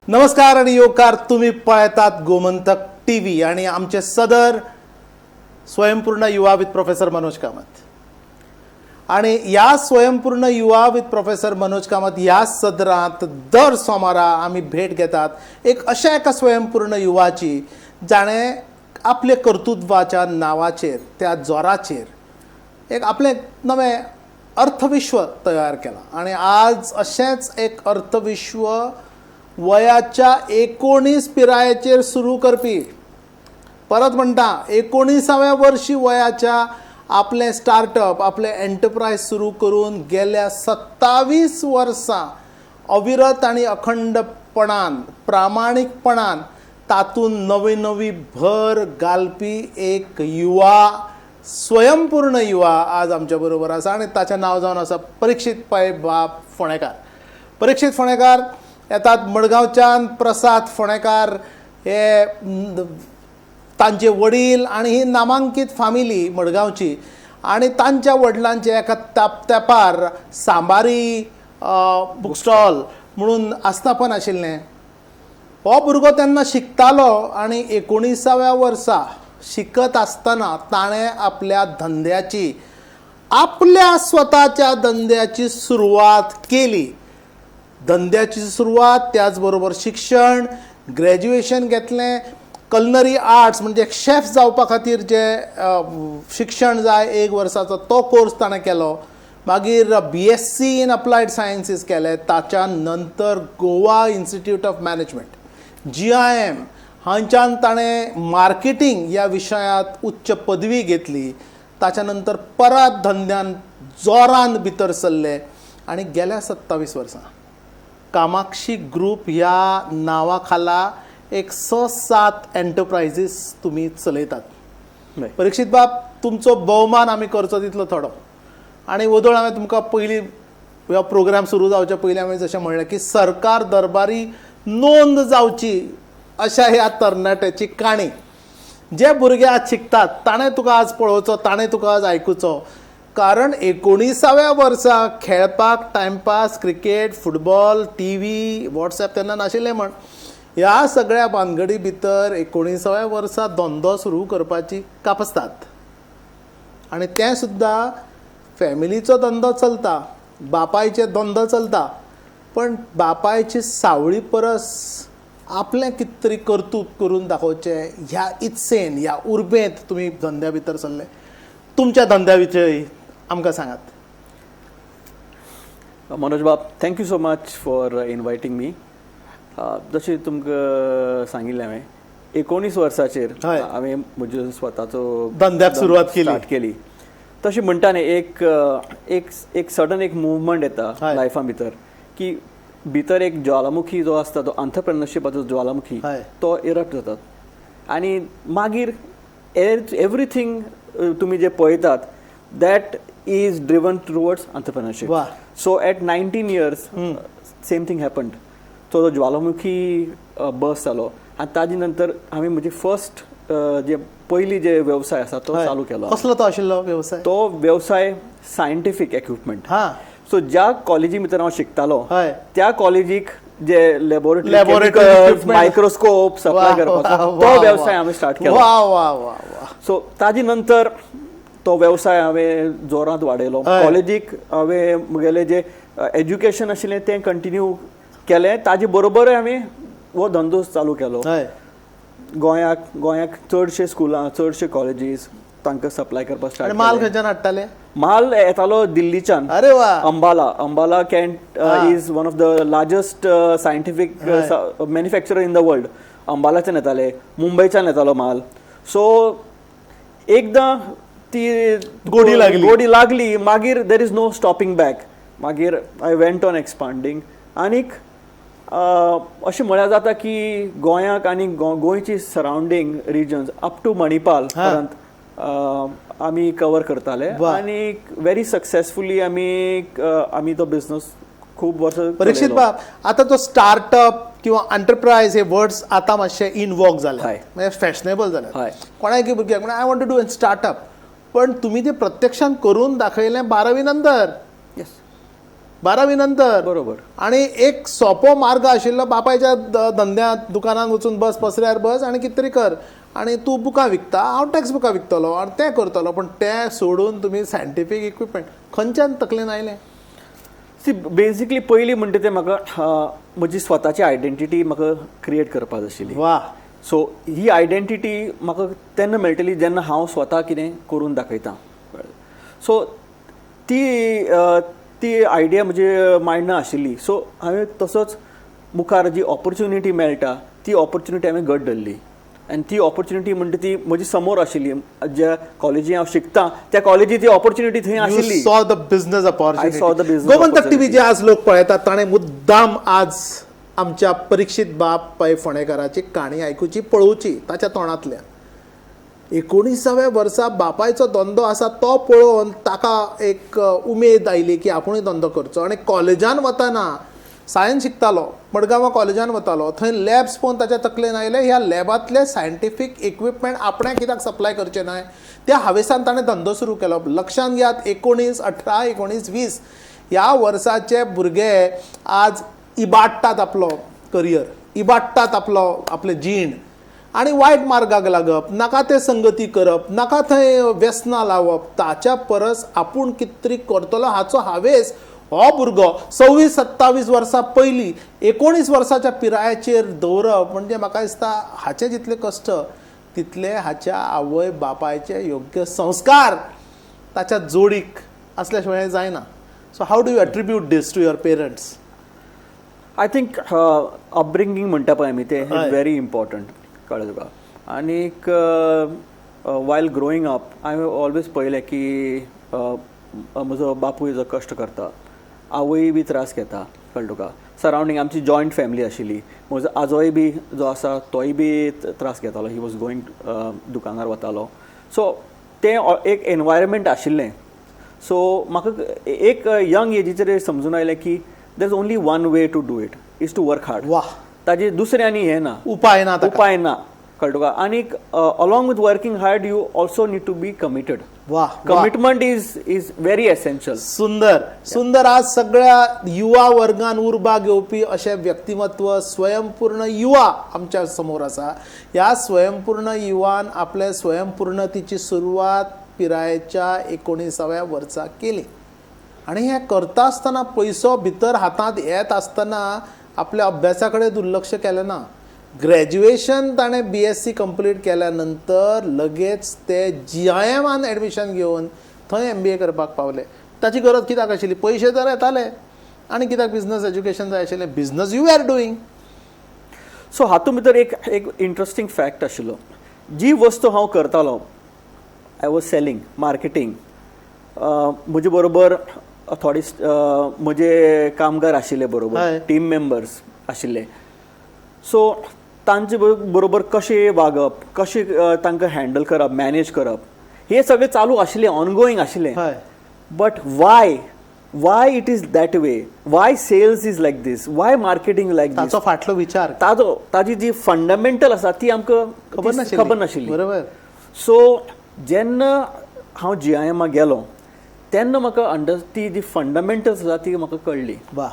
नमस्कार आणि योगकार. तुम्ही पळयतात गोमंतक टीव्ही आणि आमचे सदर स्वयंपूर्ण युवा विथ प्रोफेसर मनोज कामत. आणि या स्वयंपूर्ण युवा विथ प्रोफेसर मनोज कामत या सदरात दर सोमारा आम्ही भेट घेतात एक अशा एका स्वयंपूर्ण युवाची जाणे आपले कर्तृत्वाच्या नावाचेर त्या जोराचेर एक आपले नवे अर्थविश्व तयार केला. आणि आज अशेंच एक अर्थविश्व वयाच्या 19 पिरायेचेर सुरू करपी, परत म्हणटा 19व्या वर्षी वयाच्या आपले स्टार्टअप आपले एंटरप्राइज सुरू करून गेल्या 27 वर्सां अविरत आणि अखंडपणान प्रामाणिकपणान तातून नवी नवी भर घालपी एक युवा स्वयंपूर्ण युवा आज आमच्या बरोबर आसा. आणि ताचें नांव जावन आसा परीक्षित पै बाब फोंडेकार. परीक्षित फोंडेकार येतात मडगांवच्यान. प्रसाद फोंडेकार हे तांचे वडील आणि ही नामांकीत फामिली मडगांवची. आणि तांच्या वडिलांचे एका तेंपार सांबारी बूक स्टॉल म्हणून आस्थापन आशिल्लें. हो भुरगो तेन्ना शिकतालो आणि 19व्या वर्सा शिकत आसतना ताणें आपल्या धंद्याची आपल्या स्वताच्या धंद्याची सुरवात केली. धंद्याची सुरवात त्याचबरोबर शिक्षण ग्रॅज्युएशन घेतलें. कलनरी आर्ट्स म्हणजे शेफ जावपा खातीर जे शिक्षण जाय 1 वर्साचो तो कोर्स ताणें केलो. मागीर BSc इन अप्लायड सायन्सीस केलें. ताच्या नंतर Goa institute of management GIM हांच्यान ताणें मार्केटिंग ह्या विशयांत उच्च पदवी घेतली. ताच्या नंतर परत धंद्यान जोरान भितर सरले आणि गेल्या 27 वर्सां कामाक्षी ग्रुप ह्या नांवा खाला एक 6-7 एंटरप्राइजीस तुम्ही चलयतात. परीक्षित बाब, तुमचो भोवमान आमी करचो तितलो थोडो. आणि वदळ हांवें तुमकां पयलीं ह्यो प्रोग्राम सुरू जावच्या पयलीं हांवें जशें म्हणलें की सरकार दरबारी नोंद जावची अशा ह्या तरणाट्याची काणी. जे भुरगे आज शिकतात ताणें तुका आज पळोवचो, ताणें तुका आज आयकुचो. कारण 19व्या वर्सा खेळपाक timepass cricket football TV WhatsApp तेन्ना नाशिल्लें म्हण. ह्या सगळ्या भानगडी भितर 19व्या वर्सा धंदो सुरू करपाची कापसतात. आणि तें सुद्दां फॅमिलीचो धंदो चलता, बापायचे धंदो चलता, पण बापायची सावळी परस आपलें कितें तरी कर्तूत करून दाखोवचें ह्या इत्सेन ह्या उर्बेंत तुमी धंद्या भितर सरले. तुमच्या धंद्या विशयी आमकां सांगात. मनोज बाब, थँक्यू सो मच फॉर इनवायटींग मी. जशें तुमकां सांगिल्लें हांवें 19 वर्साचेर हांवें म्हजो स्वताचो धंद्याक सुरवात केली. तशें म्हणटा न्ही एक सडन एक मुवमेंट येता लायफा भितर की भितर एक ज्वालामुखी जो आसता तो एंटरप्रेन्योरशिपाचो ज्वालामुखी तो इरप्ट जातात. आनी मागीर एवरीथींग तुमी जे पळयतात that is driven towards entrepreneurship. So at 19 years same thing happened. तो ज्वालामुखी बस जालो आनी ताजे नंतर हांवें म्हजी फर्स्ट जे पयली जे वेवसाय आसा तो चालू केलो. कसलो तो आशिल्लो वेवसाय? तो वेवसाय सायंटिफीक इक्विपमेंट. सो ज्या कॉलेजी भितर हांव शिकतालो त्या कॉलेजीक जे लॅबोरेटरी मायक्रोस्कोप सप्लाय करपाचो तो वेवसाय हांवें स्टार्ट केलो. सो ताजे नंतर तो वेवसाय हांवें जोरांत वाडयलो. कॉलेजीक हांवें म्हगेलें जे एज्युकेशन आशिल्लें तें कंटिन्यू केलें. ताजे बरोबर हांवें हो धंदो चालू केलो. गोंयाक चडशे स्कुलां चडशे कॉलेजीस तांकां सप्लाय करपाक स्टार्ट. माल खंयच्यान हाडटाले? माल येतालो दिल्लीच्यान. अरे वा. Ambala cantt is one of the largest scientific manufacturer in the world. अंबालाच्यान येताले, मुंबयच्यान येतालो माल. सो एकदां ती गोडी लागली मागीर there is no stopping back. मागीर आय वेंट ऑन एक्सपांडिंग. आनीक अशें म्हळ्यार जाता की गोंयाक आनी गोंयची surrounding regions up to Manipal पर्यंत आमी कवर करताले. आनी व्हेरी सक्सेसफुली आमी तो बिझनस खूब वर्सां. परीक्षित बाब, आता तो स्टार्टअप किंवा एंटरप्राइज हे वर्ड्स आता मातशे इन वॉक जाले, म्हणजे फॅशनेबल जाले. कोणाय भुरग्याक म्हणून I want to do an startup, पण तुम्ही ते प्रत्यक्षात करून दाखयलें 12वी नंतर. 12वी नंतर बरोबर. आणि एक सोपो मार्ग आशिल्लो बापायच्या धंद्यात दुकानात वचून बस पसऱ्यार बस आणि कितें तरी कर आणि तूं बुकां विकता हांव टॅक्स बुकां विकतलो आणि तें करतलो पण तें सोडून तुमी सायंटिफीक इक्विपमेंट खंयच्यान तकलेन आयलें? सी बेसिकली पयलीं म्हणटा तें म्हाका म्हजी स्वताची आयडेंटिटी म्हाका क्रिएट करपाक जाय आशिल्ली. वा सो ही आयडेंटिटी म्हाका तेन्ना मेळटली जेन्ना हांव स्वता कितें करून दाखयतां. सो ती आयडिया म्हजे मायंडान आशिल्ली. सो हांवें तसोच मुखार जी ऑपॉर्च्युनिटी मेळटा ती ऑपॉर्च्युनिटी हांवें घट धरली आनी ती ऑपॉर्च्युनिटी म्हणटा ती म्हजी समोर आशिल्ली. ज्या कॉलेजींत हांव शिकता त्या कॉलेजींत ती ऑपॉर्च्युनिटी थंय आशिल्ली. सॉ the business I saw the opportunity. business Gomantak TV जे आज लोक पळयतात ताणें मुद्दाम आज आमच्या परीक्षित बाप पै फोंडेकाराची काणी आयकुची पळोवची ताच्या तोंडांतल्यान. 19व्या वर्सा बापायचो धंदो आसा तो पळोवन ताका एक उमेद आयली की आपुणूय धंदो करचो आनी कॉलेजान वतना सायन्स शिकतालो मडगांवां कॉलेजान वतालो थंय लॅब्स पळोवन ताच्या तकलेन आयलें ह्या लॅबांतले सायंटिफीक इक्विपमेंट आपणें कित्याक सप्लाय करचें न्हय. त्या हावेसान ताणें धंदो सुरू केलो. लक्षांत घेयात 19, 18, 19, 20 ह्या वर्साचे भुरगे आज इबाडटात आपलो करियर, इबाडटात आपले जीण आणि वायट मार्गाक लागप, नाका ते संगती करप, नाका थंय व्यसनां लावप. ताच्या परस आपूण कितें तरी करतलो हाचो हावेस हो भुरगो 26-27 वर्सां पयलीं 19 वर्साच्या पिरायेचेर दवरप म्हणजे म्हाका दिसता हाचे जितले कश्ट तितले हाच्या आवय बापायचे योग्य संस्कार ताच्या जोडीक असल्या शिवाय जायना. So how do you attribute this to your parents? I think upbringing म्हणटा पळय आमी तें हय. व्हेरी इम्पॉर्टंट कळ्ळें तुका. आनीक वायल ग्रोईंग अप हांवें ऑलवेज पळयलें की म्हजो बापूय जो कश्ट करता आवय बी त्रास घेता कळ्ळें तुका. सरावंडींग आमची जॉयंट फॅमिली आशिल्ली. म्हजो आजोय बी जो आसा तोय बी त्रास घेतालो. ही वॉज गोईंग दुकानार वतालो. सो तें एक एनवायरमेंट आशिल्लें. सो म्हाका एक यंग एजीचेर समजून आयलें की there is only one way to do it is to work hard. वा ताजे दुसरें आनी हें ना, उपाय ना ताका. उपाय ना कळ्ळें तुका. आनीक along with working hard you also need to be committed. वा कमिटमेंट इज व्हेरी एसेन्शियल. सुंदर सुंदर. आज सगळ्या युवा वर्गान उर्बा घेवपी अशें व्यक्तिमत्व स्वयंपूर्ण युवा आमच्या समोर आसा. ह्या स्वयंपूर्ण युवान आपले स्वयंपूर्णतेची सुरवात पिरायेच्या 19व्या वर्सा केली आणि हें करता आसतना पयसो भितर हातांत येत आसतना आपल्या अभ्यासा कडेन दुर्लक्ष केलें ना. ग्रॅज्युएशन ताणें BSc कंप्लीट केल्या नंतर लगेच ते GIMान एडमिशन घेवन थंय MBA करपाक पावले. ताची गरज कित्याक आशिल्ली? पयशे तर येताले आनी कित्याक बिझनस एज्युकेशन जाय आशिल्लें. Business you are doing. So हातूंत भितर एक इंट्रस्टींग फॅक्ट आशिल्लो. जी वस्तू हांव करतालो आय वॉज सेलिंग मार्केटींग. म्हजे बरोबर थोडे म्हजे कामगार आशिल्ले बरोबर, हय. टीम मेंबर्स आशिल्ले. सो तांचे बरोबर कशें वागप, कशें तांकां हँडल करप, मॅनेज करप हें सगळें चालू आशिल्लें, ऑनगोईंग आशिल्लें. हय. But why it is that way? Why sales is like this? Why marketing like this? ताचो फाटलो विचार ताजी जी फंडामेंटल आसा ती आमकां खबर नाशिल्ली. बरोबर. सो जेन्ना हांव GIMाक गेलो तेन्ना म्हाका ती जी फंडामेंटल्स आसा ती म्हाका कळ्ळी. वा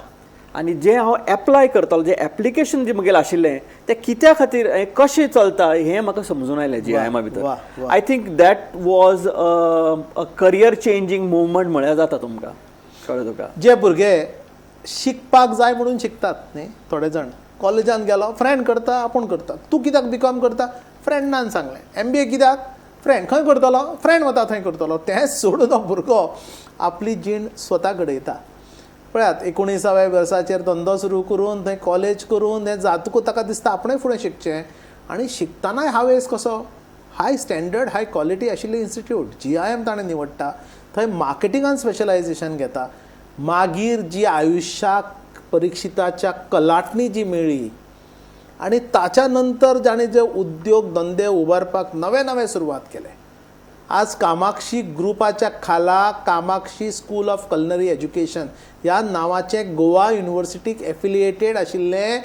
आनी जें हांव एप्लाय करतालो, जें एप्लिकेशन जें म्हगेलें आशिल्लें तें कित्या खातीर कशें चलता हें म्हाका समजून आयलें GIMा भितर. वा, वा. I think that was a career changing movement म्हळ्यार जाता तुमकां. कळ्ळें तुका. जे भुरगे शिकपाक जाय म्हणून शिकतात न्ही थोडे जाण. कॉलेजान गेलो फ्रेंड करता आपूण करता. तूं कित्याक BCom करता? फ्रेंडान सांगलें. MBA कित्याक? फ्रेंड. खंय करतलो? फ्रेंड वता थंय करतलो. तें सोडून तो भुरगो आपली जीण स्वता घडयता. पळयात 19व्या वर्साचेर धंदो सुरू करून थंय कॉलेज करून हें जातकूच ताका दिसता आपणें फुडें शिकचें आनी शिकतानाय हावेस कसो हाय स्टँडर्ड हाय क्वॉलिटी आशिल्ली इन्स्टिट्यूट GIM ताणें निवडटा. थंय मार्केटिंगान स्पेशलायझेशन घेता. मागीर जी आयुश्याक परीक्षिताच्या कलाटणी जी मेळ्ळी आनी ताच्या नंतर जाणें जे उद्योग धंदे उबारपाक नवे नवे सुरवात केले. आज कामाक्षी ग्रुपाच्या खाला Kamakshi school of culinary education ह्या नांवाचें गोवा युनिवर्सिटीक एफिलिएटेड आशिल्लें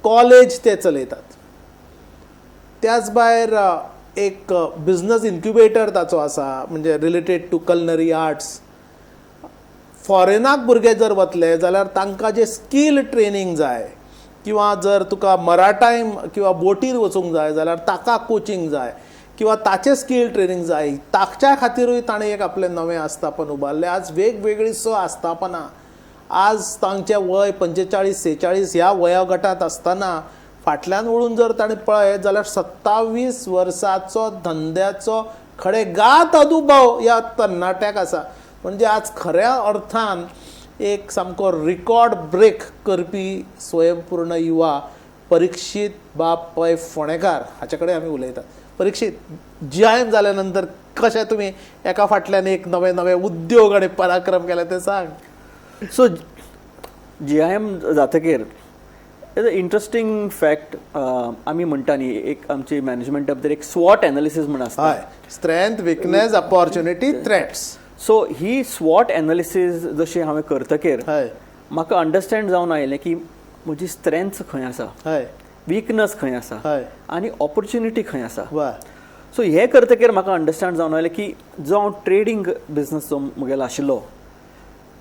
कॉलेज ते चलयतात. त्याच भायर एक बिझनस इन्क्युबेटर ताचो आसा म्हणजे रिलेटेड टू कलनरी आर्ट्स. फॉरेनाक भुरगे जर वतले जाल्यार तांकां जे स्कील ट्रेनिंग जाय किंवा जर तुका मराठायम किंवा बोटीर वचूंक जाय जाल्यार ताका कोचिंग जाय किंवा ताचें स्कील ट्रेनिंग जाय ताच्या खातीरूय ताणें एक आपलें नवें आस्थापन उबारलें. आज वेगवेगळी आस्थापनां आज तांचें वय 45-46 ह्या वया गटांत आसतना फाटल्यान वळून जर ताणें पळयत जाल्यार 27 वर्सांचो धंद्याचो खडेगात अनुभव ह्या तरणाट्याक आसा. म्हणजे आज खऱ्या अर्थान एक सामको रिकॉर्ड ब्रेक करपी स्वयंपूर्ण युवा परीक्षित बाब पै फोंडेकार हाचे कडेन आमी उलयतात. परीक्षित, GIM जाल्या नंतर कशें तुमी एका फाटल्यान एक नवे नवे उद्योग आनी पराक्रम केले ते सांग. सो GIM जातकीर इंटरेस्टिंग फॅक्ट आमी म्हणटा न्ही एक आमची मॅनेजमेंटा भितर एक स्वॉट एनालिसीस म्हण आसता. हय, strength, weakness, opportunity, threats. So ही स्वॉट एनालिसीस जशी हांवें करतकीर हय म्हाका अंडरस्टँड जावन आयलें की म्हजी स्ट्रेंथ खंय आसा, हय विकनस खंय आसा हय आनी ऑपॉर्च्युनिटी खंय आसा. वा सो हें करतकीर म्हाका अंडरस्टँड जावन आयलें की जो हांव ट्रेडींग बिझनस जो म्हगेलो आशिल्लो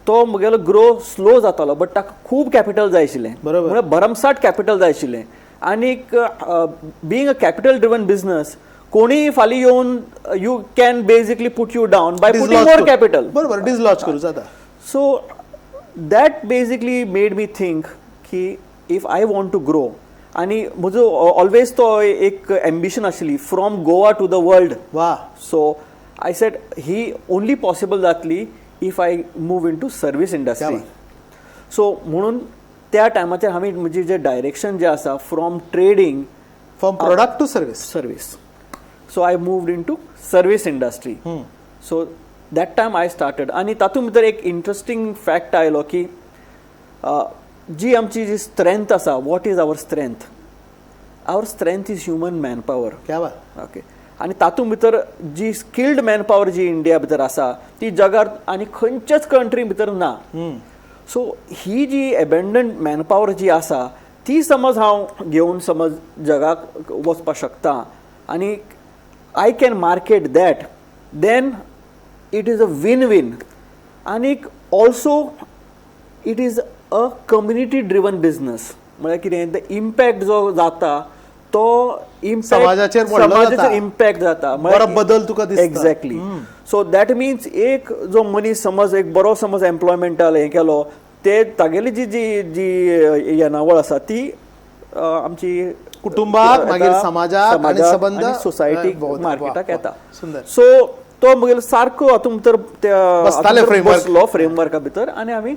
तो म्हगेलो ग्रो स्लो जातालो बट ताका खूब कॅपिटल जाय आशिल्लें. बरोबर. म्हणजे भरमसाट कॅपिटल जाय आशिल्लें आनीक being a capital driven business कोणीय फालीं येवन you can basically put you down by putting more capital. बरोबर, डिसलॉज करूं जाता. So that basically made me think की if I want to grow आनी म्हजो ऑलवेज तो एक एम्बिशन आशिल्ली from Goa to the world. वा सो आय सेड ही ओनली पॉसिबल जातली if I move in to service industry. So म्हणून त्या टायमाचेर हांवें म्हणजे जे डायरेक्शन जे आसा from trading from product to service. So I moved in to service industry. So that time I started आनी तातूंत भितर एक इंटरेस्टिंग फॅक्ट आयलो की जी आमची जी स्ट्रेंथ आसा, what is our strength? Our strength is human man power. क्या बात. ओके. आनी तातूंत भितर जी स्किल्ड मॅन पॉवर जी इंडिया भितर आसा ती जगार आनी खंयच्याच कंट्री भितर ना. सो ही जी एबंडंट मॅन पॉवर जी आसा ती समज हांव घेवन समज जगाक वचपाक शकता आनी I can market that then it is a win win. आनीक also it is a community driven business. म्हळ्यार कितें द इम्पॅक्ट जो जाता तो समाजाचेर इम्पॅक्ट जाता बरो बदल तुका दिसता. एक्झॅक्टली. सो दॅट मिन्स एक जो मनीस समज एक बरो समज एम्प्लॉयमेंटाल हें केलो ते तागेली जी जी जी येणावळ आसा ती आमची कुटुंबाक मागीर समाजाक आनी संबंद सोसायटीक मार्केटाक येता. सुंदर. सो तो म्हगेलो सारको हातूंत भितर बसताले framework. फ्रेमवर्का भितर आनी आमी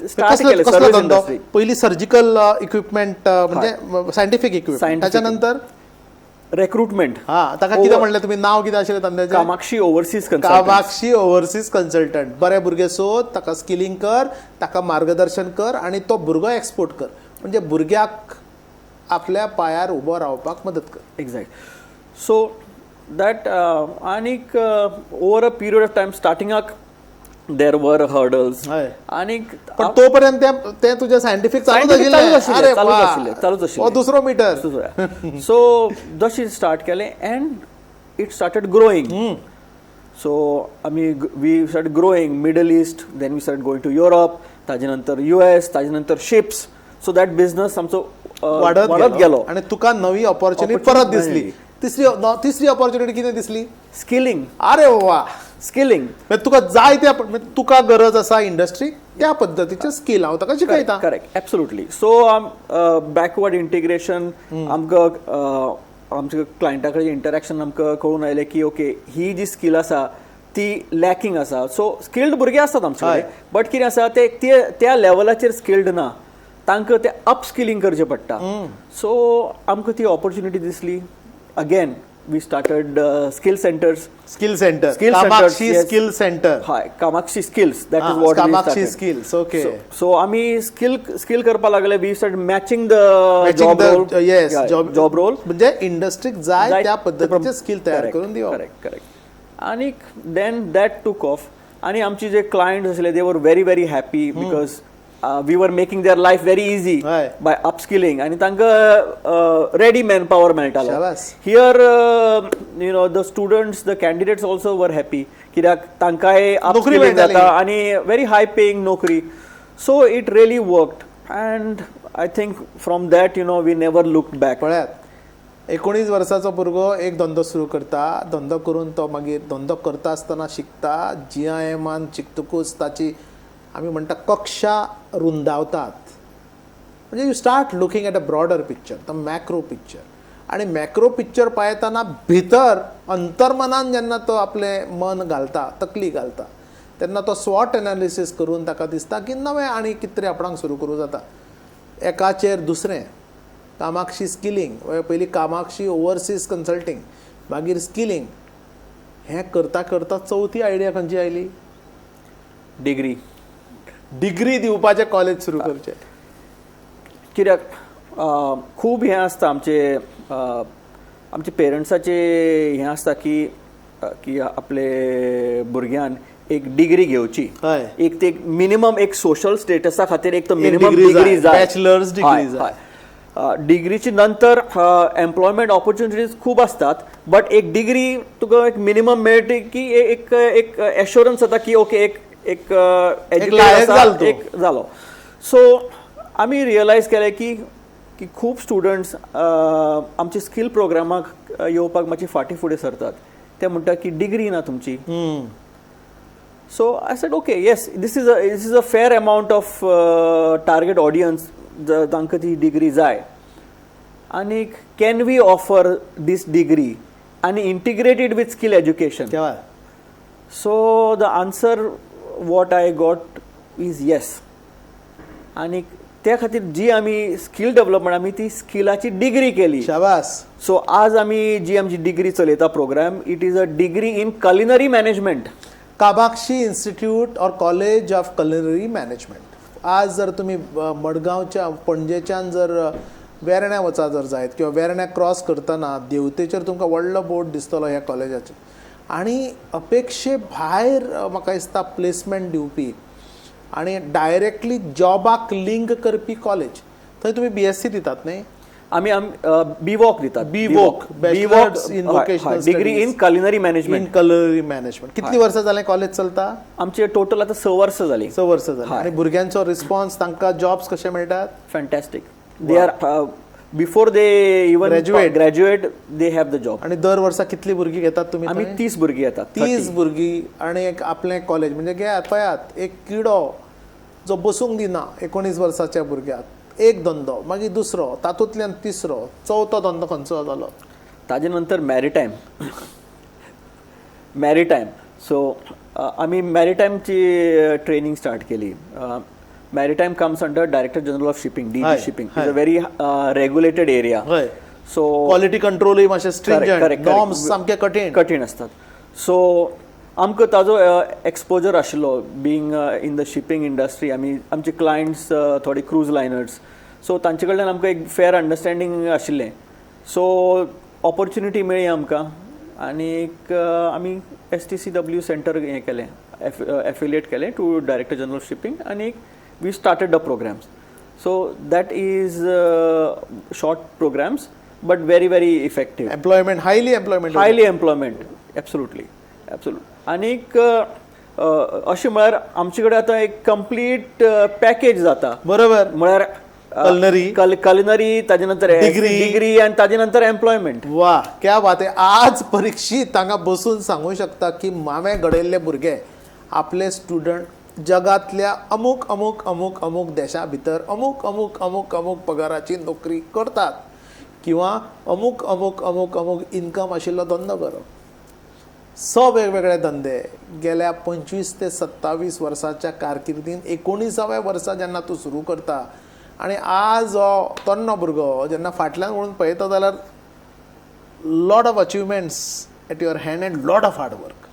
स्टार्ट कसलो केले कसलो सर्वीस धंदो? इंडस्ट्री. पयली सर्जिकल इक्विपमेंट म्हणजे सायंटिफिक इक्विपमेंट, त्याच्या नंतर रिक्रुटमेंट. हा ताका कितें म्हणलें तुमी, नांव कितें आशिल्लें धंद्याचें? Kamakshi overseas consultant. Kamakshi overseas consultant. बरे भुरगे सोद, ताका स्किलिंग कर, ताका मार्गदर्शन कर आणि तो भुरगो एक्सपोर्ट कर. म्हणजे भुरग्याक आपल्या पायार उबो रावपाक मदत कर. एक्झॅक्ट. सो दॅट आनीक over a period of time स्टार्टिंगाक देर वर हर्डल्स. हय. आनीक पण तोपर्यंत ते तुझे सायंटिफिक चालूच आशिल्लें. चालूच हो दुसरो मिटर. सो जशी स्टार्ट केलें and it started growing. So आमी we start growing Middle East, then we start going to Europe, ताजे नंतर US, ताजे नंतर शिप्स. सो दॅट बिझनस आमचो वाडत गेलो आणि तुका नवी ऑपॉर्च्युनिटी परत दिसली. तिसरी ऑपॉर्च्युनिटी कितें दिसली? स्किलिंग. अरे वा. स्किलिंग तुका जाय त्या तुका गरज आसा इंडस्ट्री त्या पद्दतीचे स्कील हांव ताका शिकयता. Correct. Absolutely. So backward integration आमकां आमच्या क्लायंटा कडेन इंटरॅक्शन आमकां कळून आयलें की ओके ही जी स्कील आसा ती लॅकिंग आसा. सो स्किल्ड भुरगे आसतात आमचे कडेन बट कितें आसा ते त्या लेवलाचेर स्किल्ड ना, तांकां ते अपस्किलिंग करचें पडटा. सो आमकां ती ऑपॉर्च्युनिटी दिसली. Again we started skill centres. Kamakshi skill centre. हय, Kamakshi skills. That is what Kamakshi skills. Okay. So आमी स्किल करपाक लागले. We start matching the job role. म्हणजे इंडस्ट्रीक जाय त्या पद्दतीचे स्किल तयार करून दिवप. करेक्ट. आनीक देन दॅट टूक ऑफ. आनी आमचे जे क्लायंट्स आसले they were very very happy because we were making their life very easy हय. बाय अपस्किलिंग आनी तांकां रेडी मॅन पॉवर मेळटालो शाबास. Here you know the students the candidates also were happy कित्याक तांकांय अपस्किलिंग मेळटाली. जाता आनी व्हेरी हाय पेईंग नोकरी so it really worked and I think from that you know we never looked back. पळयात 19 वर्साचो भुरगो एक धंदो सुरू करता, धंदो करून तो मागीर धंदो करता आसतना शिकता, GIM शिकतकूच ताची आमी म्हणटा कक्षा रुंदावतात. म्हणजे you start looking at a broader picture, the macro picture. आणि मॅक्रो पिक्चर पळयतना भितर अंतर्मनान जेन्ना तो आपलें मन घालता, तकली घालता, तेन्ना तो स्वॉट एनालिसीस करून ताका दिसता की नवें आनी कितें तरी आपणाक सुरू करूं जाता. एकाचेर दुसरें कामाक्षी स्किलिंग, पयलीं कामाक्षी ओवरसीज कन्सल्टींग, मागीर स्किलिंग. हें करता करता चवथी आयडिया खंयची आयली? डिग्री दिवपाचें कॉलेज सुरू करचें. कित्याक खूब हें आसता आमचे पेरंट्साचे हें आसता की आपले भुरग्यान एक डिग्री घेवची, हय. एक ते मिनिमम एक सोशल स्टेटसा खातीर एक तो मिनिमम degree डिग्री जाय, जाय, bachelor's degree जाय. डिग्रीची नंतर एम्प्लॉयमेंट ऑपॉर्च्युनिटीज खूब असतात बट एक डिग्री तुका एक मिनिमम मेळटी की एक एक एश्युरन्स जाता की ओके एक लायक जालो तो. एक जालो. सो आमी रियलायज केलें की खूब स्टुडंट्स आमचे स्कील प्रोग्रामाक येवपाक मातशी फाटीं फुडें सरतात. ते म्हणटा की डिग्री ना तुमची. So I said okay yes this is a fair amount of target audience तांकां ती डिग्री जाय आनी can we offer these degree आनी इंटिग्रेटेड विथ स्कील एज्युकेशन. केव्हा? So the answer what I got is yes. आनी त्या खातीर जी आमी स्कील डेव्हलपमेंट आमी ती स्किलाची डिग्री केली. शाबास. सो आज आमी जी आमची डिग्री चलयता program it is a degree in culinary management. Kamakshi institute or college of culinary management. आज जर तुम्ही मडगांवच्या पणजेच्यान जर वेर्ण्या वचा जर जायत किंवा वेर्ण्या क्रॉस करतना देवतेचेर तुमकां व्हडलो बोर्ड दिसतलो ह्या कॉलेजाचेर. आनी अपेक्षे भायर म्हाका दिसता प्लेसमेंट दिवपी आनी डायरेक्टली जॉबाक लिंक करपी कॉलेज. थंय तुमी BSc दितात न्ही? आमी BVOC दितात. BVOC, Bachelor's in Vocational degree in Studies. Culinary in management. Culinary management. कितली वर्सां जालें कॉलेज चलता? आमचे टोटल आता 6 वर्सां जाली. 6 वर्सां जालीं. आनी भुरग्यांचो रिस्पॉन्स तांकां जॉब्स कशे मेळटात? Fantastic. They are before they even graduate they have the job. आणि दर वर्सा कितली भुरगीं घेतात तुम्ही? आमी 30 भुरगीं येतात. 30 भुरगीं आणि एक आपलें कॉलेज म्हणजे घेयात पळयात एक किडो जो बसूंक दिना 19 वर्साच्या भुरग्याक. एक धंदो मागीर दुसरो तातूंतल्यान तिसरो चवथो धंदो खंयचो जालो? ताजे नंतर मॅरिटायम. सो आमी मॅरिटायमची ट्रेनिंग स्टार्ट केली. Maritime comes under director general of shipping, DG shipping. Is a very regulated area. So quality कंट्रोलूय मातशें स्ट्रिंजंट, नॉर्म्स सामके कठीण असतात. सो आमकां ताजो एक्सपोजर आशिल्लो being in the shipping industry. आमचे क्लायंट्स थोडे क्रूज लायनर्स. सो तांचे कडल्यान आमकां एक फेअर अंडरस्टँडींग आशिल्लें. सो ऑपॉर्च्युनिटी मेळ्ळी आमकां आनीक आमी STCW सेंटर हें केलें, एफिलिएट केलें to director general of shipping आनीक we started the programmes. So that is short programmes but very very effective. Employment highly employment absolutely. आनीक अशें म्हळ्यार आमचे कडेन आतां एक कंप्लीट पॅकेज जाता. बरोबर. म्हळ्यार कलिनरी ताजे नंतर डिग्री आनी ताजे नंतर एम्प्लॉयमेंट. वा क्या बात आहे. आज परीक्षीत हांगा बसून सांगू शकता की मावे घडयल्ले भुरगे आपले स्टुडंट जगातल्या अमूक अमूक अमूक अमूक देशा भितर अमूक अमूक अमूक अमूक पगाराची नोकरी करतात किंवा अमूक अमूक अमूक अमूक इन्कम आशिल्लो धंदो करप. वेगवेगळे धंदे गेल्या 25 ते 27 वर्साच्या कारकिर्दीन 19व्या वर्सा जेन्ना तूं सुरू करता आनी आज हो तरणे भुरगो जेन्ना फाटल्यान वळून पळयता जाल्यार lot of achievements at your hand and lot of hard work.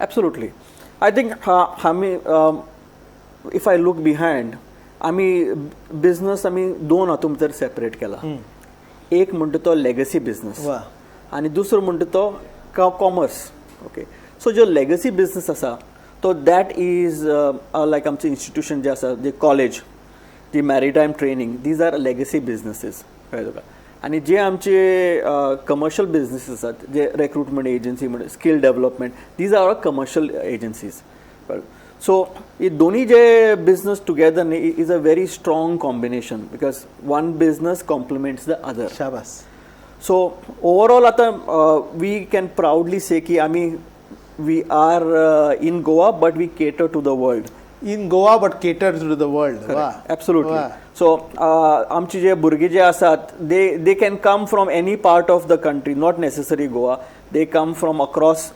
Absolutely. I think आमी इफ आय लूक बिहायंड आमी बिझनस आमी 2 हातूंत भितर सेपरेट केला. एक म्हणटा तो लेगसी बिझनस आनी दुसरो म्हणटा तो कॉमर्स. ओके. सो जो लेगसी बिझनस आसा तो दॅट इज लायक आमचें इन्स्टिट्यूशन जें आसा जें कॉलेज जी maritime training, these are legacy businesses कळलं तुका. आणि जे आमचे कमर्शियल बिझनेसीस आसात, जे रिक्रुटमेंट एजन्सी म्हणजे skill development, these are commercial agencies. So हे दोन्ही जे बिझनेस टुगेदर न्ही is a very strong combination, because one business complements the other. शाबास. सो ओवरऑल आता वी कॅन प्राऊडली से की आम्ही we are in Goa but we cater to the world. In Goa but cater to the world. Absolutely. So आमचे जे भुरगे जे आसात, they can come from any part of the country, not necessarily Goa. They come from across.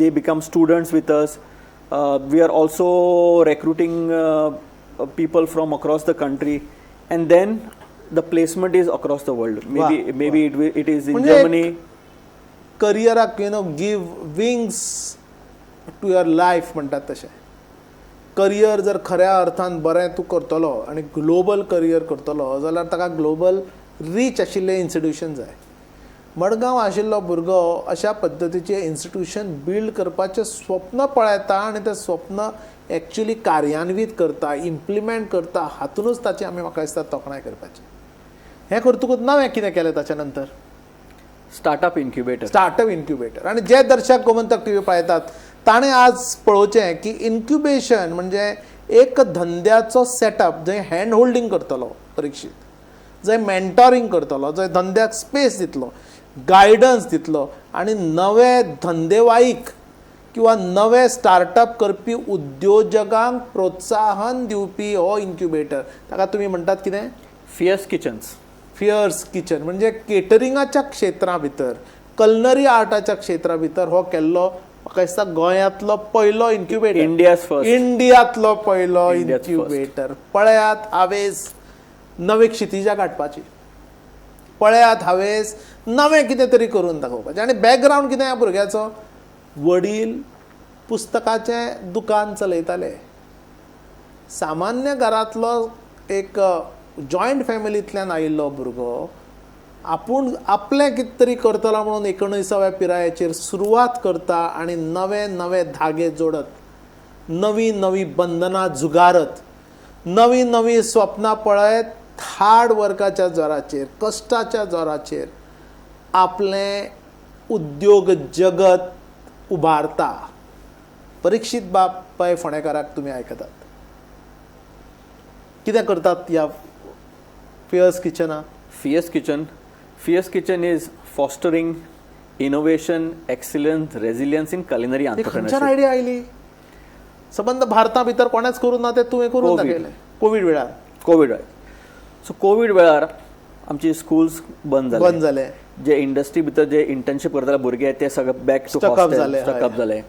They become students with us. We are also recruiting people from across the country, and then the placement is across the world. Maybe it is in Germany. करियराक give wings to your life म्हणटात तशें. Career जर खऱ्या अर्थान बरें तूं करतलो आनी ग्लोबल करियर करतलो जाल्यार ताका ग्लोबल रीच आशिल्लें इन्स्टिट्यूशन जाय. मडगांव आशिल्लो भुरगो अशा पद्दतीचें इन्स्टिट्यूशन बिल्ड करपाचें स्वप्न पळयता आनी तें स्वप्न एक्चुली कार्यान्वीत करता, इम्प्लिमेंट करता. हातूनच ताची आमी म्हाका दिसता तोखणाय करपाची. हें करतकूच नवें कितें केलें ताच्या नंतर? Startup incubator. Startup incubator. आणि जे दर्शक गोमंतक टीव्ही पळयतात ताणें आज पळोवचें की इन्क्युबेशन म्हणजे एक धंद्याचो सेटअप जंय हँड होल्डिंग करतलो परीक्षीत, जंय मेंटॉरिंग करतलो, जंय धंद्याक स्पेस दितलो, गायडन्स दितलो आनी नवे धंदेवाईक किंवा नवे स्टार्टअप करपी उद्योजकांक प्रोत्साहन दिवपी हो इन्क्युबेटर. ताका तुमी म्हणटात कितें? Fierce kitchens. Fierce kitchen. म्हणजे केटरिंगाच्या क्षेत्रा भितर, कलनरी आर्टाच्या क्षेत्रा भितर हो केल्लो म्हाका दिसता गोंयांतलो पयलो इन्क्युबेटर. इंडियांतलो पयलो इन्क्युबेटर. पळयात हावेस नवे क्षितिजा काडपाची, पळयात हावेस नवें कितें तरी करून दाखोवपाचें. आनी बॅकग्रावंड कितें ह्या भुरग्याचो? वडील पुस्तकाचें दुकान चलयताले. सामान्य घरांतलो एक जॉयंट फॅमिलींतल्यान आयिल्लो भुरगो आपूण आपलें कितें तरी करतलो म्हणून 19व्या पिरायेचेर सुरवात करता आनी नवे नवे धागे जोडत, नवी नवी बंधनां झुगारत, नवी नवी स्वप्नां पळयत, हार्ड वर्काच्या जोराचेर, कश्टाच्या जोराचेर आपलें उद्योग जगत उबारता. परीक्षीत बापाय फोंडेकाराक तुमी आयकतात. कितें करतात ह्या फियर्स किचना? Fierce Kitchen is fostering innovation, excellence, resilience in culinary खंयच्यान entrepreneurship. Idea oily? संबंध भारता भितर कोणेच करून ना, ते तुवें करून दाखयलें कोविड वेळार. सो कोविड वेळार आमची स्कूल्स बंद जाले. जे इंडस्ट्री भितर जे इंटर्नशीप करताले भुरगे ते सगळे बॅक टू Stuck-up जाले.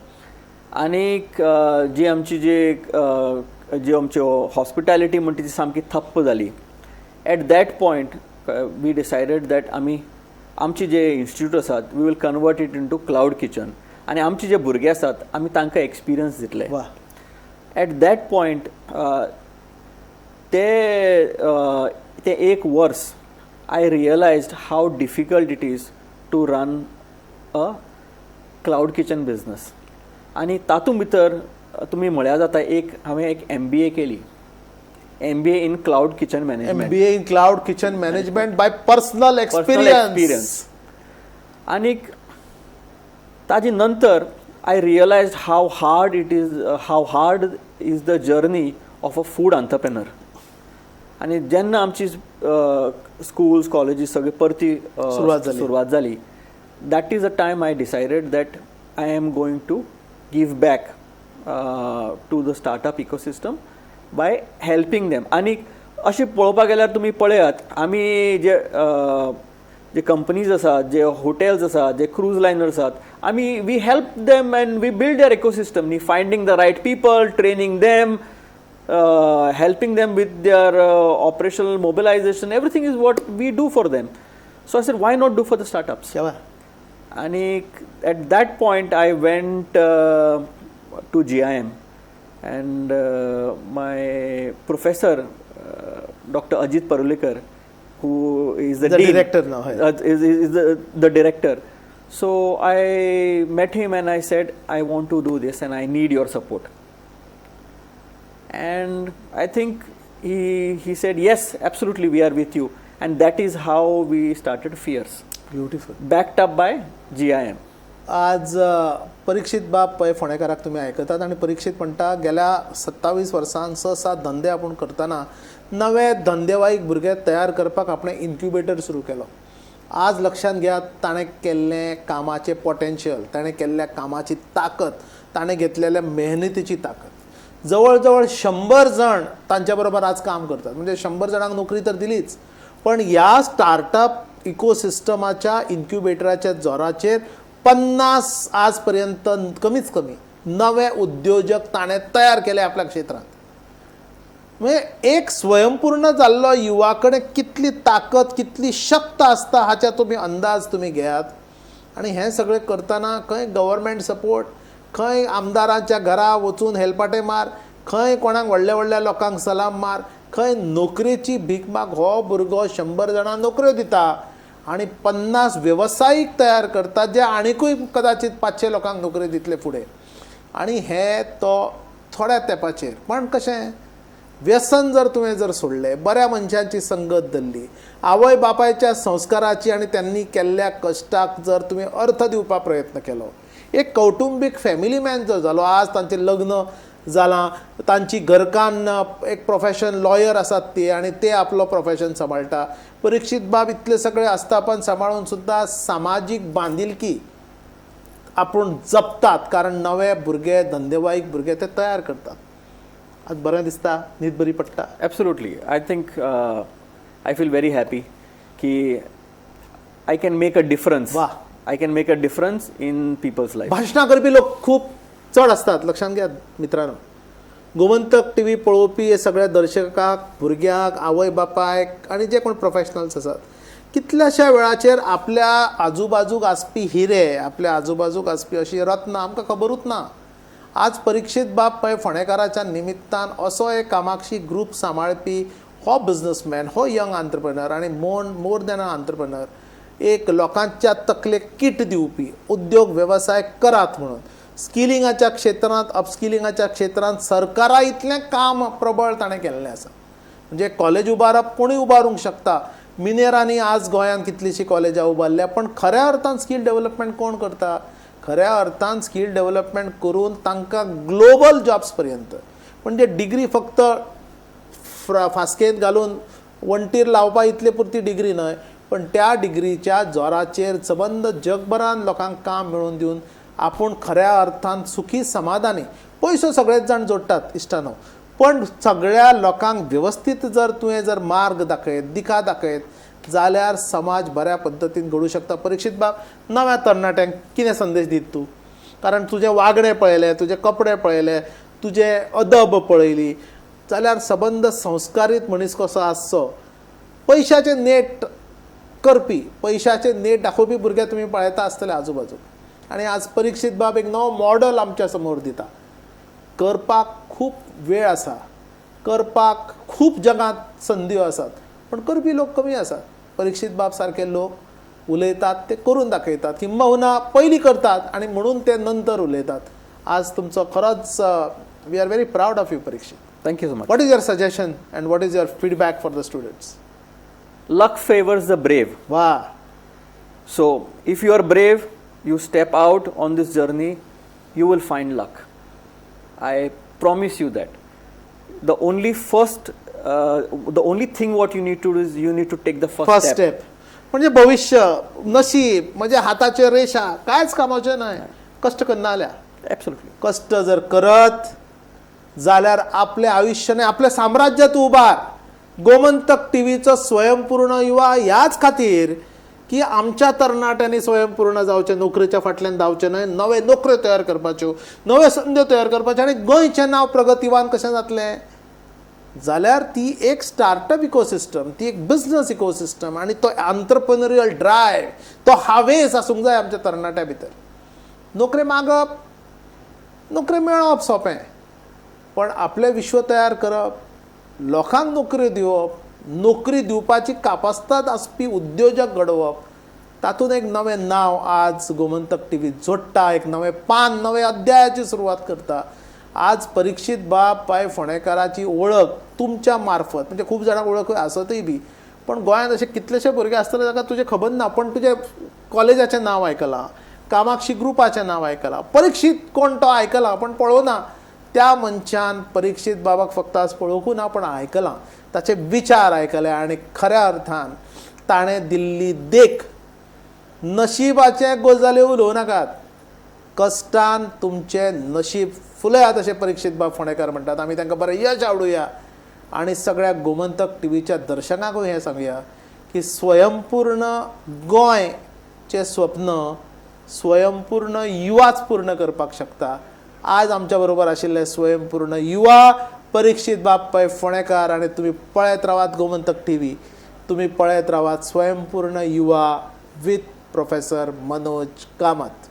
आनीक जी आमची जी आमची हॉस्पिटॅलिटी म्हणटा ती सामकी ठप्प जाली. At that point we decided that आमची जे इन्स्टिट्यूट आसात we will convert it into cloud kitchen. आनी आमचे जे भुरगे आसात आमी तांकां एक्सपिरियन्स दितले. एट दॅट पॉयंट ते एक वर्स I realised how difficult it is to run a cloud kitchen business. आनी तातूंत भितर तुमी म्हळ्यार जाता हांवें एक MBA केली. MBA in Cloud Kitchen Management. MBA in Cloud Kitchen Management by personal experience. आनीक ताजे नंतर I realized how hard is the journey of a food entrepreneur. आनी जेन्ना आमची स्कूल्स कॉलेजीस सगळी परती सुरवात जाली, that is the time I decided that I am going to give back to the startup ecosystem by helping them. आनी अशें पळोवपाक गेल्यार तुमी पळयात, आमी जे कंपनीज आसात, जे हॉटेल्स आसात, जे क्रूज लायनर्स आसात, आमी we help them and we build their ecosystem न्ही, finding the right people, training them, helping them with their operational mobilization. Everything is what we do for them. So I said, why not do for the startups? And at that point I went to GIM, and my professor Dr. Ajit Parulekar, who is the dean, director now, is the director. So I met him and I said, I want to do this and I need your support. and I think he said, yes, absolutely, we are with you. And that is how we started Fierce, beautiful. backed up by GIM. आज परीक्षित बाब पै फोंडेकाराक तुमी आयकतात आनी परीक्षित म्हणटा गेल्या 27 वर्सां 6-7 धंदे आपूण करतना नवे धंदेवाईक भुरगे तयार करपाक आपणें इन्क्युबेटर सुरू केलो. आज लक्षांत घेयात ताणें केल्लें कामाचें पोटेन्शियल, ताणें केल्ल्या कामाची ताकद, ताणें घेतलेल्या मेहनतीची ताकद. जवळ जवळ 100 जण तांच्या बरोबर आज काम करतात. म्हणजे 100 जाणांक नोकरी तर दिलीच, पण ह्या स्टार्टअप इकोसिस्टमाच्या इन्क्युबेटराच्या जोराचेर 50 आज पर्यंत कमीच कमी नवे उद्योजक ताणें तयार केले आपल्या क्षेत्रांत. म्हणजे एक स्वयंपूर्ण जाल्लो युवा कडेन कितली ताकद, कितली शक्त आसता हाचे तुमी अंदाज तुमी घेयात. आनी हें सगळें करतना खंय गव्हर्मेंट सपोर्ट, खंय आमदारांच्या घरा वचून हेलपाटे मार, खंय कोणाक व्हडल्या व्हडल्या लोकांक सलाम मार, खंय नोकरेची भीक माग. हो भुरगो 100 जाणांक नोकऱ्यो दिता आनी 50 वेवसायीक तयार करता जे आनीकूय कदाचित 500 लोकांक नोकरी दितले फुडें. आनी हे तो थोड्या तेंपाचेर. पण कशें, व्यसन जर तुवें जर सोडलें, बऱ्या मनशांची संगत धरली, आवय बापायच्या संस्काराची आनी त्यांनी केल्ल्या कश्टाक जर तुवें अर्थ दिवपाक प्रयत्न केलो, एक कौटुंबीक फॅमिली मॅन जर जालो, आज तांचें लग्न जालां, तांची घरकान्न एक प्रोफेशन लॉयर आसात ती आनी ते आपलो प्रोफेशन सांबाळटा. परीक्षित बाब इतले सगळे आस्थापन सांबाळून सुद्दां सामाजीक बांदिलकी आपूण जपतात, कारण नवे भुरगे, धंदेवाईक भुरगे ते तयार करतात. आज बरें दिसता, न्हीद बरी पडटा. Absolutely. I think I feel very happy ki I can make a difference. वाह. I can make a difference in people's life. भाशणां करपी लोक खूब चड आसतात, लक्षांत घ्या मित्रांनो. गोमंतक टीव्ही पळोवपी हे सगळ्या दर्शकांक, भुरग्यांक, आवय बापायक आनी जे कोण प्रोफेशनल्स आसात, कितल्याशा वेळाचेर आपल्या आजूबाजूक आसपी हिरे, आपल्या आजूबाजूक आसपी अशी रत्नां आमकां खबरूच ना. आज परीक्षित बाब पै फोंडेकाराच्या निमित्तान असो एक कामाक्षी ग्रूप सांबाळपी हो बिझनेसमॅन, हो यंग आंत्रप्रेनर आनी मोर दॅन अ आंत्रप्रेनर, एक लोकांच्या तकलेक किट दिवपी, उद्योग वेवसाय करात म्हणून, स्किलिंगाच्या क्षेत्रांत, अपस्किलिंगाच्या क्षेत्रांत सरकारा इतलें काम प्रबळ ताणें केल्लें आसा. म्हणजे कॉलेज उबारप कोणूय उबारूंक शकता. मिनेरांनी आज गोंयांत कितलींशीं कॉलेजां उबारल्या, पण खऱ्या अर्थान स्कील डेव्हलपमेंट कोण करता? खऱ्या अर्थान स्कील डेव्हलपमेंट करून तांकां ग्लोबल जॉब्स पर्यंत, म्हणजे डिग्री फक्त फास्केत घालून वणटीर लावपा इतले पुरती डिग्री न्हय, पण त्या डिग्रीच्या जोराचेर सबंद जगभरान लोकांक काम मेळोवन दिवन आपूण खऱ्या अर्थान सुखी समाधानी. पयसो सगळेच जाण जोडटात इश्टानो, पण सगळ्या लोकांक व्यवस्थीत जर तुवें जर मार्ग दाखयत, दिका दाखयत जाल्यार समाज बऱ्या पद्दतीन घडू शकता. परीक्षित बाब, नव्या तरणाट्यांक कितें संदेश दित तूं? कारण तुजें वागणें पळयलें, तुजे कपडे पळयले, तुजे अदब पळयली जाल्यार सबंद संस्कारीत मनीस कसो आसचो. पयशाचे नेट करपी, पयशाचे नेट दाखोवपी भुरगे तुमी पळयता आसतले आजूबाजूक. आनी आज परीक्षित बाब एक नवो मॉडल आमच्या समोर दिता. करपाक खूब वेळ आसा, करपाक खूब जगांत संद्यो आसात, पण करपी लोक कमी आसात. परीक्षित बाब सारके लोक उलयतात, ते करून दाखयतात, किंबहुना पयलीं करतात आनी म्हणून ते नंतर उलयतात. आज तुमचो खरोच we are very proud of you Parikshit. Thank you so much. What is your suggestion and what is your feedback for the students? Luck favors the brave. Wow. So if you are brave, you step out on this journey, you will find luck. I promise you that. The only thing what you need to do is you need to take the first step. म्हणजे भविष्य, नशीब, म्हणजे हाताचे रेषा कांयच कामाचें न्हय. कष्ट करना जाल्यार. Absolutely. कष्ट जर करत जाल्यार आपल्या आयुष्याने आपले साम्राज्य तूं उबार. गोमंतक टीव्हीचो स्वयंपूर्ण युवा ह्याच खातीर की आमच्या तरणाट्यांनी स्वयंपूर्ण जावचें, नोकरेच्या फाटल्यान धांवचें न्हय, नवे नोकऱ्यो तयार करपाच्यो, नवे संद्यो तयार करपाच्यो आनी गोंयचें नांव प्रगतीवान कशें जातलें जाल्यार ती एक स्टार्टअप इकोसिस्टम, ती एक बिझनस इकोसिस्टम आनी तो आंत्रप्रेन्युरियल ड्रायव्ह, तो हावेस आसूंक जाय आमच्या तरणाट्या भितर. नोकरी मागप, नोकरी मेळप सोंपें, पण आपलें विश्व तयार करप, लोकांक नोकरी दिवप, नोकरी दिवपाची कापास्ताद आसपी उद्योजक घडोवप, तातूंत एक नवें नांव आज गोमंतक टीव्ही जोडटा, एक नवें पान, नवे अध्यायाची सुरवात करता. आज परीक्षित बापाय फोंडेकाराची ओळख तुमच्या मार्फत, म्हणजे खूप जाणांक ओळख आसतय बी, पण गोंयांत असे कितलेशे भुरगे आसतले जाका तुजें खबर ना, पण तुजें कॉलेजाचें नांव आयकलां, कामाक्षी ग्रुपाचें नांव आयकलां, परीक्षित कोण तो आयकलां पण पळोवना. त्या मनशान परीक्षित बाबाक फक्त आज पळोवंकू ना पण आयकलां, ताचे विचार आयकले आनी खऱ्या अर्थान ताणें दिल्ली देख. नशिबाचे गजाल्यो उलोवं नाकात, कश्टान तुमचें नशीब फुलयात अशें परीक्षित बाब फोंडेकार म्हणटात. आमी तांकां बरें यश आवडुया आनी सगळ्या गोमंतक टीव्हीच्या दर्शकांकूय हें सांगुया की स्वयंपूर्ण गोंयचें स्वप्न स्वयंपूर्ण युवाच पूर्ण करपाक शकता. आज आमच्या बरोबर आशिल्ले स्वयंपूर्ण युवा परीक्षित बाप्पाय फोंडेकार आनी तुमी पळयत रावात गोमंतक टीव्ही, तुमी पळयत रावात स्वयंपूर्ण युवा विथ प्रोफेसर मनोज कामत.